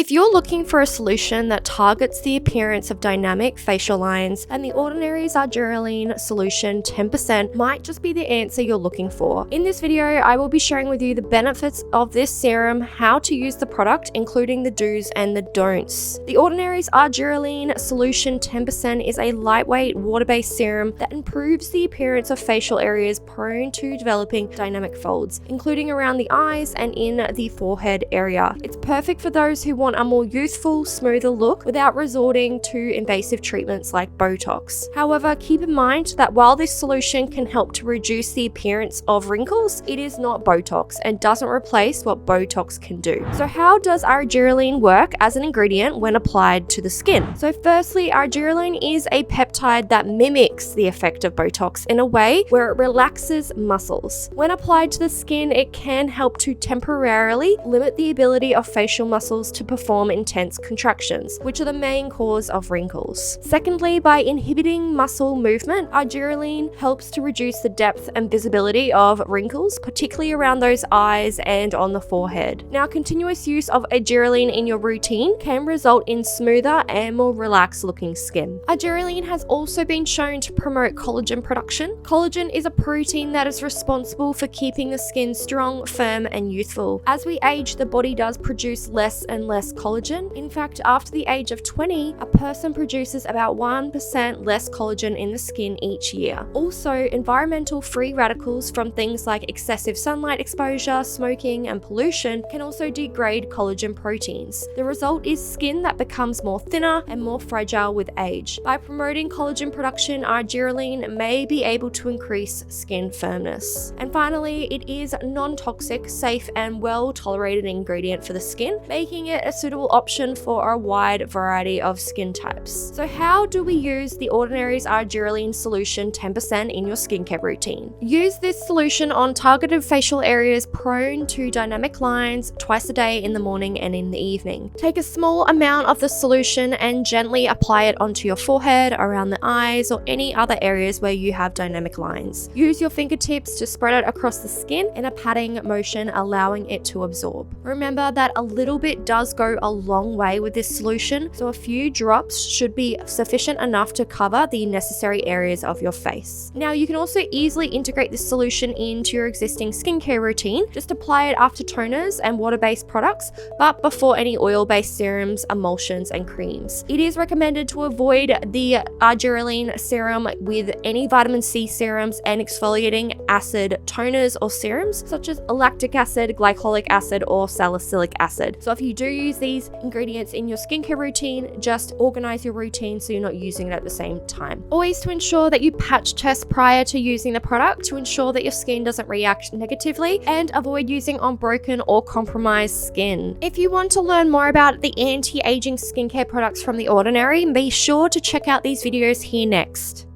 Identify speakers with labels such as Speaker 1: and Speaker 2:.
Speaker 1: If you're looking for a solution that targets the appearance of dynamic facial lines, then the Ordinary Argireline Solution 10% might just be the answer you're looking for. In this video, I will be sharing with you the benefits of this serum, how to use the product, including the do's and the don'ts. The Ordinary Argireline Solution 10% is a lightweight water-based serum that improves the appearance of facial areas prone to developing dynamic folds, including around the eyes and in the forehead area. It's perfect for those who want a more youthful, smoother look without resorting to invasive treatments like Botox. However, keep in mind that while this solution can help to reduce the appearance of wrinkles, it is not Botox and doesn't replace what Botox can do. So how does argireline work as an ingredient when applied to the skin? So firstly, argireline is a peptide that mimics the effect of Botox in a way where it relaxes muscles. When applied to the skin, it can help to temporarily limit the ability of facial muscles to perform intense contractions, which are the main cause of wrinkles. Secondly, by inhibiting muscle movement, argireline helps to reduce the depth and visibility of wrinkles, particularly around those eyes and on the forehead. Now, continuous use of argireline in your routine can result in smoother and more relaxed looking skin. Argireline has also been shown to promote collagen production. Collagen is a protein that is responsible for keeping the skin strong, firm, and youthful. As we age, the body does produce less and less collagen. In fact, after the age of 20, a person produces about 1% less collagen in the skin each year. Also, environmental free radicals from things like excessive sunlight exposure, smoking, and pollution can also degrade collagen proteins. The result is skin that becomes more thinner and more fragile with age. By promoting collagen production, argireline may be able to increase skin firmness. And finally, it is non-toxic, safe, and well-tolerated ingredient for the skin, making it a suitable option for a wide variety of skin types. So how do we use the Ordinary Argireline Solution 10% in your skincare routine? Use this solution on targeted facial areas prone to dynamic lines twice a day in the morning and in the evening. Take a small amount of the solution and gently apply it onto your forehead, around the eyes, or any other areas where you have dynamic lines. Use your fingertips to spread it across the skin in a patting motion, allowing it to absorb. Remember that a little bit does go a long way with this solution, so a few drops should be sufficient enough to cover the necessary areas of your face. Now, you can also easily integrate this solution into your existing skincare routine. Just apply it after toners and water-based products, but before any oil-based serums, emulsions, and creams. It is recommended to avoid the argireline serum with any vitamin C serums and exfoliating acid toners or serums, such as lactic acid, glycolic acid, or salicylic acid. So if you do use these ingredients in your skincare routine, just organize your routine so you're not using it at the same time. Always to ensure that you patch test prior to using the product to ensure that your skin doesn't react negatively, and avoid using on broken or compromised skin. If you want to learn more about the anti-aging skincare products from The Ordinary, be sure to check out these videos here next.